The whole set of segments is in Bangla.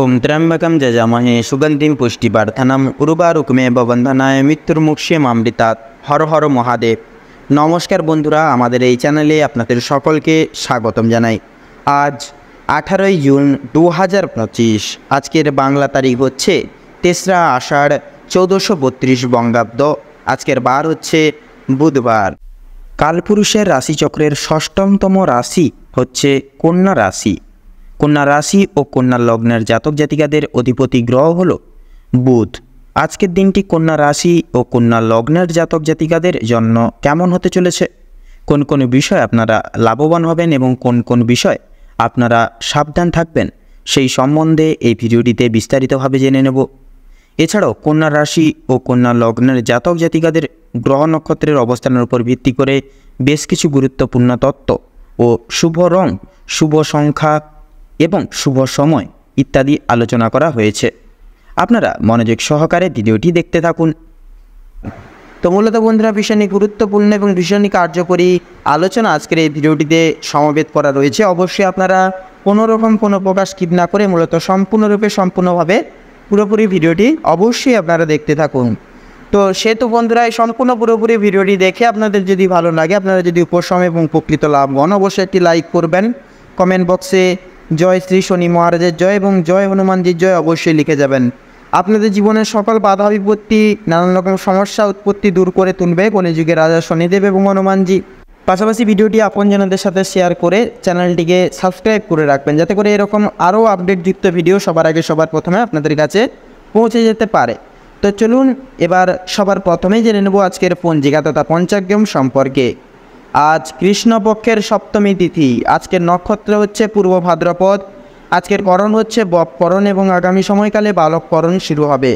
ওম ত্র্যম্বকম যজামহে সুগন্ধিম পুষ্টিবর্ধনম উর্বারুকমেব বন্ধনায় মৃত্যুর্মুক্ষীয়মামৃতাৎ। হর হর মহাদেব। নমস্কার বন্ধুরা, আমাদের এই চ্যানেলে আপনাদের সকলকে স্বাগতম জানাই। আজ 18ই জুন 2025। আজকের বাংলা তারিখ হচ্ছে 3রা আষাঢ় 1432 বঙ্গাব্দ। আজকের বার হচ্ছে বুধবার। কালপুরুষের রাশিচক্রের ষষ্ঠতম রাশি হচ্ছে কন্যা রাশি। কন্যা রাশি ও কন্যা লগ্নের জাতক জাতিকাদের অধিপতি গ্রহ হল বুধ। আজকের দিনটি কন্যা রাশি ও কন্যা লগ্নের জাতক জাতিকাদের জন্য কেমন হতে চলেছে, কোন কোন বিষয় আপনারা লাভবান হবেন এবং কোন কোন বিষয় আপনারা সাবধান থাকবেন, সেই সম্বন্ধে এই ভিডিওটিতে বিস্তারিতভাবে জেনে নেব। এছাড়াও কন্যা রাশি ও কন্যা লগ্নের জাতক জাতিকাদের গ্রহ নক্ষত্রের অবস্থানের উপর ভিত্তি করে বেশ কিছু গুরুত্বপূর্ণ তত্ত্ব ও শুভ রং, শুভ সংখ্যা এবং শুভ সময় ইত্যাদি আলোচনা করা হয়েছে। আপনারা মনোযোগ সহকারে ভিডিওটি দেখতে থাকুন। তো মূলত বন্ধুরা, ভীষণই গুরুত্বপূর্ণ এবং ভীষণই কার্যকরী আলোচনা আজকের এই ভিডিওটিতে সমবেত করা রয়েছে। অবশ্যই আপনারা কোনো রকম কোনো প্রকার স্কিপ না করে মূলত সম্পূর্ণভাবে পুরোপুরি ভিডিওটি অবশ্যই আপনারা দেখতে থাকুন। তো সেহেতু বন্ধুরা, এই সম্পূর্ণ পুরোপুরি ভিডিওটি দেখে আপনাদের যদি ভালো লাগে, আপনারা যদি উপশম এবং উপকৃত লাভ হন, অবশ্যই একটি লাইক করবেন। কমেন্ট বক্সে জয় শ্রী শনি মহারাজের জয় এবং জয় হনুমানজির জয় অবশ্যই লিখে যাবেন। আপনাদের জীবনের সকল বাধা বিপত্তি, নানান রকম সমস্যা উৎপত্তি দূর করে তুলবে কলিযুগের রাজা শনিদেব এবং হনুমানজি। পাশাপাশি ভিডিওটি আপনজনদের সাথে শেয়ার করে চ্যানেলটিকে সাবস্ক্রাইব করে রাখবেন, যাতে করে এরকম আরও আপডেটযুক্ত ভিডিও সবার আগে সবার প্রথমে আপনাদের কাছে পৌঁছে যেতে পারে। তো চলুন এবার সবার প্রথমেই জেনে নেব আজকের পঞ্জিকা তথা পঞ্চাগ্রাম সম্পর্কে। আজ কৃষ্ণপক্ষের সপ্তমী তিথি। আজকের নক্ষত্র হচ্ছে পূর্ব ভাদ্রপদ। আজকের করণ হচ্ছে বপকরণ এবং আগামী সময়কালে বালককরণ শুরু হবে।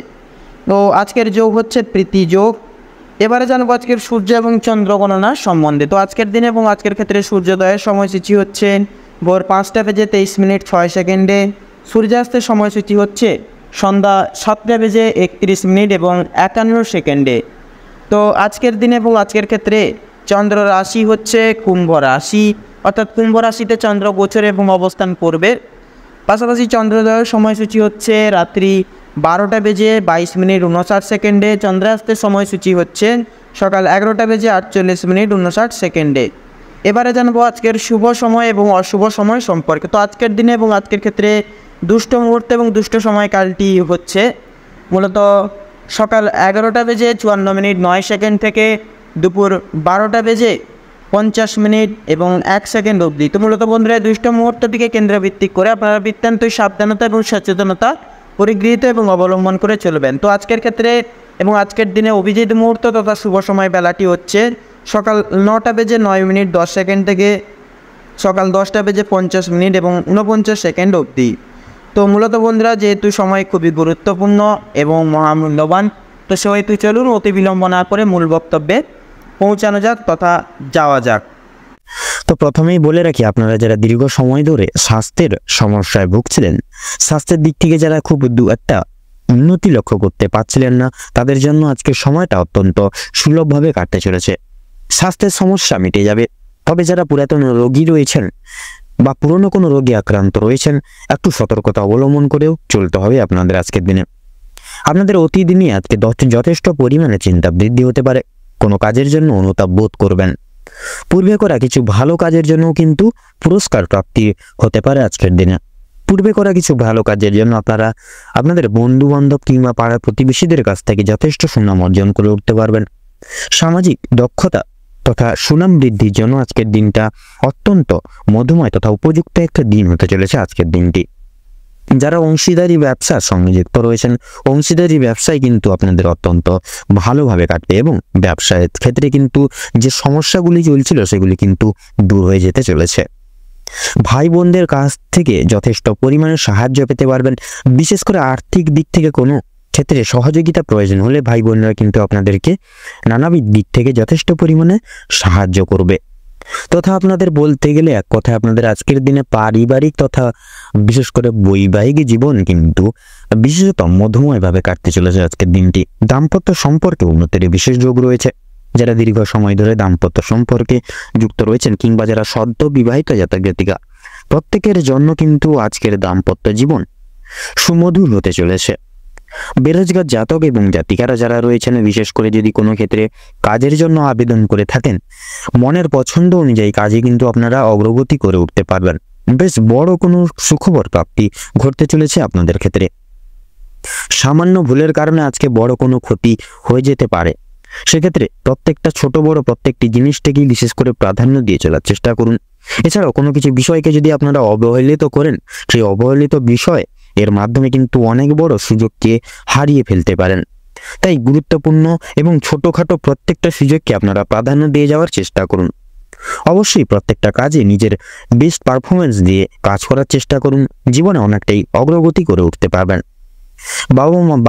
তো আজকের যোগ হচ্ছে প্রীতি যোগ। এবারে জানবো আজকের সূর্য এবং চন্দ্র গণনা সম্বন্ধে। তো আজকের দিনে এবং আজকের ক্ষেত্রে সূর্যোদয়ের সময়সূচি হচ্ছে ভোর 5:23 সূর্যাস্তের সময়সূচি হচ্ছে সন্ধ্যা 7:31 এবং 51 তো আজকের দিনে এবং আজকের ক্ষেত্রে চন্দ্র রাশি হচ্ছে কুম্ভ রাশি, অর্থাৎ কুম্ভ রাশিতে চন্দ্র গোচর এবং অবস্থান করবে। পাশাপাশি চন্দ্রোদয়ের সময়সূচি হচ্ছে রাত্রি 12:22 চন্দ্রাস্তের সময়সূচি হচ্ছে সকাল 11:48 এবারে জানবো আজকের শুভ সময় এবং অশুভ সময় সম্পর্কে। তো আজকের দিনে এবং আজকের ক্ষেত্রে দুষ্ট মুহূর্ত এবং দুষ্ট সময়কালটি হচ্ছে মূলত সকাল 11:54 থেকে দুপুর 12:50 এবং 1 অবধি। তো মূলত বন্ধুরা, দুষ্ট মুহূর্তটিকে কেন্দ্রভিত্তিক করে আপনারা বৃত্তান্তই সাবধানতা এবং সচেতনতা পরিগৃহীত এবং অবলম্বন করে চলবেন। তো আজকের ক্ষেত্রে এবং আজকের দিনে অভিজিৎ মুহূর্ত তথা শুভ সময় বেলাটি হচ্ছে সকাল 9:09 থেকে সকাল 10:50 এবং 49 অবধি। তো মূলত বন্ধুরা, যেহেতু সময় খুবই গুরুত্বপূর্ণ এবং মহামূল্যবান, তো সেহেতু চলুন অতি বিলম্ব না করে মূল বক্তব্যে পৌঁছানো যাক তথা যাওয়া যাক। তো প্রথমেই বলে রাখি, আপনারা যারা দীর্ঘ সময় ধরে স্বাস্থ্যের সমস্যায় ভুগছিলেন, স্বাস্থ্যের দিক থেকে যারা খুব একটা উন্নতি লক্ষ্য করতে পারছিলেন না, তাদের জন্য আজকের সময়টা অত্যন্ত সুলভভাবে কাটতে চলেছে। স্বাস্থ্যের সমস্যা মিটে যাবে। তবে যারা পুরাতন রোগী রয়েছেন বা পুরনো কোনো রোগে আক্রান্ত রয়েছেন, একটু সতর্কতা অবলম্বন করেও চলতে হবে আপনাদের আজকের দিনে। আপনাদের অতিদিনই আজকে যথেষ্ট পরিমাণে চিন্তা বৃদ্ধি হতে পারে। কোনো কাজের জন্য অনুতাপ বোধ করবেন। পূর্বে করা কিছু ভালো কাজের জন্য কিন্তু পুরস্কার প্রাপ্তি হতে পারে আজকের দিনে। পূর্বে করা কিছু ভালো কাজের জন্য আপনারা আপনাদের বন্ধু বান্ধব কিংবা পাড়া প্রতিবেশীদের কাছ থেকে যথেষ্ট সুনাম অর্জন করে উঠতে পারবেন। সামাজিক দক্ষতা তথা সুনাম বৃদ্ধির জন্য আজকের দিনটা অত্যন্ত মধুময় তথা উপযুক্ত একটা দিন হতে চলেছে আজকের দিনটি। যারা অংশীদারি ব্যবসার সঙ্গে যুক্ত রয়েছেন, অংশীদারি ব্যবসায় কিন্তু আপনাদের অত্যন্ত ভালোভাবে কাটবে এবং ব্যবসায়ের ক্ষেত্রে কিন্তু যে সমস্যাগুলি চলছিল সেগুলি কিন্তু দূর হয়ে যেতে চলেছে। ভাই বোনদের কাছ থেকে যথেষ্ট পরিমাণে সাহায্য পেতে পারবেন। বিশেষ করে আর্থিক দিক থেকে কোনো ক্ষেত্রে সহযোগিতা প্রয়োজন হলে ভাই বোনরা কিন্তু আপনাদেরকে নানাবিধ দিক থেকে যথেষ্ট পরিমাণে সাহায্য করবে। তথা আপনাদের বলতে গেলে এক কথায় আপনাদের আজকের দিনে পারিবারিক তথা বিশেষ করে বৈবাহিক জীবন কিন্তু বিশেষত মধুময়ভাবে কাটতে চলেছে আজকের দিনটি। দাম্পত্য সম্পর্কে উন্নতির বিশেষ যোগ রয়েছে। যারা দীর্ঘ সময় ধরে দাম্পত্য সম্পর্কে যুক্ত রয়েছেন কিংবা যারা সদ্য বিবাহিত জাতক জাতিকা, প্রত্যেকের জন্য কিন্তু আজকের দাম্পত্য জীবন সুমধুর হতে চলেছে। বেরোজগার জাতক এবং জাতিকারা যারা রয়েছেন, বিশেষ করে যদি কোনো ক্ষেত্রে কাজের জন্য আবেদন করে থাকেন, মনের পছন্দ অনুযায়ী কাজে কিন্তু আপনারা অগ্রগতি করে উঠতে পারবেন। বেশ বড় কোনো সুখবর প্রাপ্তি ঘটতে চলেছে আপনাদের ক্ষেত্রে। সামান্য ভুলের কারণে আজকে বড় কোনো ক্ষতি হয়ে যেতে পারে। সেক্ষেত্রে প্রত্যেকটা ছোট বড় প্রত্যেকটি জিনিসটাকেই বিশেষ করে প্রাধান্য দিয়ে চলার চেষ্টা করুন। এছাড়াও কোনো কিছু বিষয়কে যদি আপনারা অবহেলিত করেন, সেই অবহেলিত বিষয় এর মাধ্যমে কিন্তু অনেক বড় সুযোগকে হারিয়ে ফেলতে পারেন। তাই গুরুত্বপূর্ণ এবং ছোটখাটো প্রত্যেকটা সুযোগকে আপনারা প্রাধান্য দিয়ে যাওয়ার চেষ্টা করুন। অবশ্যই প্রত্যেকটা কাজে নিজের বেস্ট পারফরমেন্স দিয়ে কাজ করার চেষ্টা করুন। জীবনে অনেকটাই অগ্রগতি করে উঠতে পারবেন।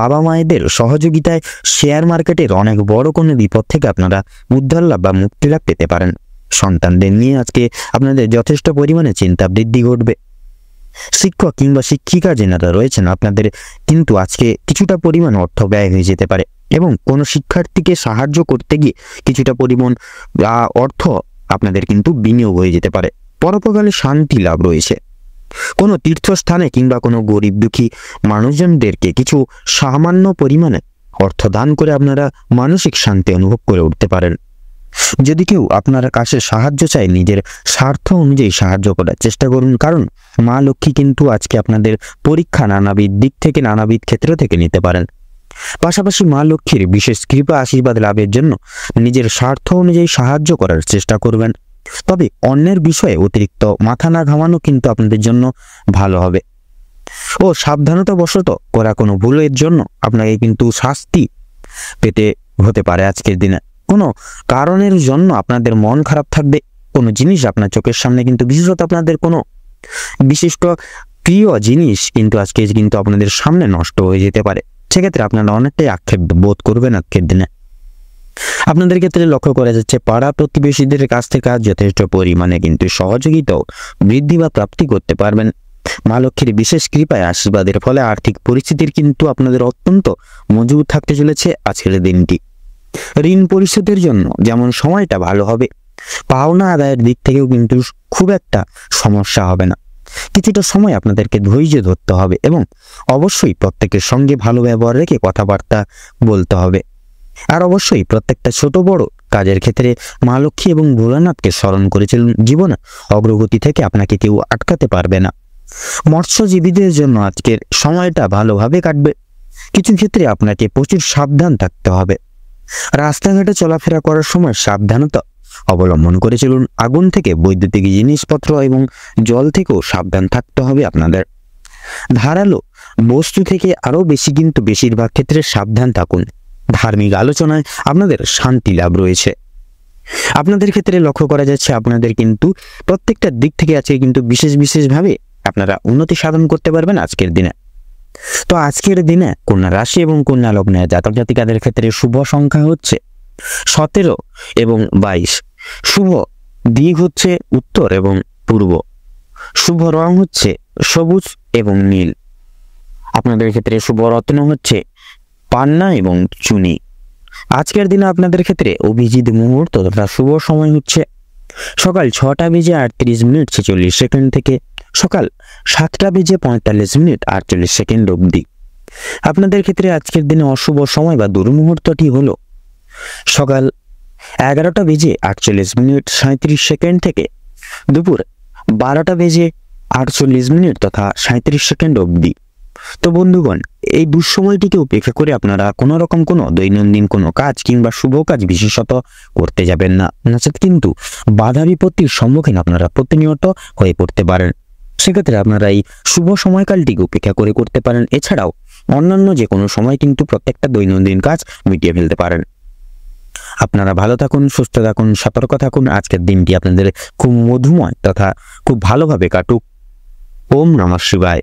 বাবা মায়েদের সহযোগিতায় শেয়ার মার্কেটের অনেক বড় কোনো বিপদ থেকে আপনারা উদ্ধার লাভ বা মুক্তি লাভ পেতে পারেন। সন্তানদের নিয়ে আজকে আপনাদের যথেষ্ট পরিমাণে চিন্তা বৃদ্ধি ঘটবে। শিক্ষক কিংবা শিক্ষিকা যেনারা রয়েছেন, আপনাদের কিন্তু আজকে কিছুটা পরিমাণ অর্থ ব্যয় হয়ে যেতে পারে এবং কোনো শিক্ষার্থীকে সাহায্য করতে গিয়ে কিছুটা পরিমাণ অর্থ আপনাদের কিন্তু বিনিয়োগ হয়ে যেতে পারে। পরোপকালে শান্তি লাভ রয়েছে। কোনো তীর্থস্থানে কিংবা কোনো গরিব দুঃখী মানুষজনদেরকে কিছু সামান্য পরিমাণে অর্থ দান করে আপনারা মানসিক শান্তি অনুভব করে উঠতে পারেন। যদি কেউ আপনার কাছে সাহায্য চায়, নিজের স্বার্থ অনুযায়ী সাহায্য করার চেষ্টা করুন, কারণ মা লক্ষ্মী কিন্তু আজকে আপনাদের পরীক্ষা নানাবিধ দিক থেকে নানাবিধ ক্ষেত্র থেকে নিতে পারেন। পাশাপাশি মা লক্ষ্মীর বিশেষ কৃপা আশীর্বাদ লাভের জন্য নিজের স্বার্থ অনুযায়ী সাহায্য করার চেষ্টা করবেন। তবে অন্যের বিষয়ে অতিরিক্ত মাথা না ঘামানো কিন্তু আপনাদের জন্য ভালো হবে। ও সাবধানতাবশত করা কোনো ভুলের জন্য আপনাকে কিন্তু শাস্তি পেতে হতে পারে আজকের দিনে। কোনো কারণের জন্য আপনাদের মন খারাপ থাকবে। কোনো জিনিস আপনার চোখের সামনে কিন্তু বিশেষত আপনাদের কোনো বিশিষ্ট প্রিয় জিনিস কিন্তু আজকে কিন্তু আপনাদের সামনে নষ্ট হয়ে যেতে পারে। সেক্ষেত্রে আপনারা অনেকটাই আক্ষেপ বোধ করবেন আজকের দিনে। আপনাদের ক্ষেত্রে লক্ষ্য করা যাচ্ছে পাড়া প্রতিবেশীদের কাছ থেকে যথেষ্ট পরিমাণে কিন্তু সহযোগিতাও বৃদ্ধি বা প্রাপ্তি করতে পারবেন। মা লক্ষ্মীর বিশেষ কৃপায় আশীর্বাদের ফলে আর্থিক পরিস্থিতির কিন্তু আপনাদের অত্যন্ত মজবুত থাকতে চলেছে আজকের দিনটি। ঋণ পরিশোধের জন্য যেমন সময়টা ভালো হবে, পাওনা আদায়ের দিক থেকেও কিন্তু খুব একটা সমস্যা হবে না। কিছুটা সময় আপনাদেরকে ধৈর্য ধরতে হবে এবং অবশ্যই প্রত্যেকের সঙ্গে ভালো ব্যবহার রেখে কথাবার্তা বলতে হবে। আর অবশ্যই প্রত্যেকটা ছোট বড় কাজের ক্ষেত্রে মা লক্ষ্মী এবং ভোলানাথকে স্মরণ করেছিলেন। জীবনে অগ্রগতি থেকে আপনাকে কেউ আটকাতে পারবে না। মৎস্যজীবীদের জন্য আজকের সময়টা ভালোভাবে কাটবে। কিছু ক্ষেত্রে আপনাকে প্রচুর সাবধান থাকতে হবে। রাস্তাঘাটে চলাফেরা করার সময় সাবধানতা অবলম্বন করে চলুন। আগুন থেকে, বৈদ্যুতিক জিনিসপত্র এবং জল থেকেও সাবধান থাকতে হবে আপনাদের। ধারালো বস্তু থেকে আরও বেশি কিন্তু বেশিরভাগ ক্ষেত্রে সাবধান থাকুন। ধার্মিক আলোচনায় আপনাদের শান্তি লাভ রয়েছে। আপনাদের ক্ষেত্রে লক্ষ্য করা যাচ্ছে আপনাদের কিন্তু প্রত্যেকটা দিক থেকে আজকে কিন্তু বিশেষভাবে আপনারা উন্নতি সাধন করতে পারবেন আজকের দিনে। তো আজকের দিনে কন্যা রাশি এবং কন্যা লগ্নের জাতক জাতিকাদের ক্ষেত্রে শুভ সংখ্যা হচ্ছে 17 এবং 22। শুভ দিক হচ্ছে উত্তর এবং পূর্ব। শুভ রং হচ্ছে সবুজ এবং নীল। আপনাদের ক্ষেত্রে শুভ রত্ন হচ্ছে পান্না এবং চুনি। আজকের দিনে আপনাদের ক্ষেত্রে অভিজিৎ মুহূর্ত তথা শুভ সময় হচ্ছে সকাল 6:38 থেকে সকাল 7:45 অবধি। আপনাদের ক্ষেত্রে আজকের দিনে অশুভ সময় বা দুর্মুহূর্তটি হলো সকাল 11:48 থেকে দুপুর 12:48 তথা 37 অবধি। তো বন্ধুগণ, এই দুঃসময়টিকে উপেক্ষা করে আপনারা কোনো রকম কোনো দৈনন্দিন কোনো কাজ কিংবা শুভ কাজ বিশেষত করতে যাবেন না, নচেৎ কিন্তু বাধা বিপত্তির সম্মুখীন আপনারা প্রতিনিয়ত হয়ে পড়তে পারেন। সেক্ষেত্রে আপনারা এই শুভ সময়কালটিকে উপেক্ষা করে করতে পারেন। এছাড়াও অন্যান্য যে কোনো সময় কিন্তু প্রত্যেকটা দৈনন্দিন কাজ মিটিয়ে ফেলতে পারেন। আপনারা ভালো থাকুন, সুস্থ থাকুন, সতর্ক থাকুন। আজকের দিনটি আপনাদের খুব মধুময় তথা খুব ভালোভাবে কাটুক। ওম নমঃ শিবায়।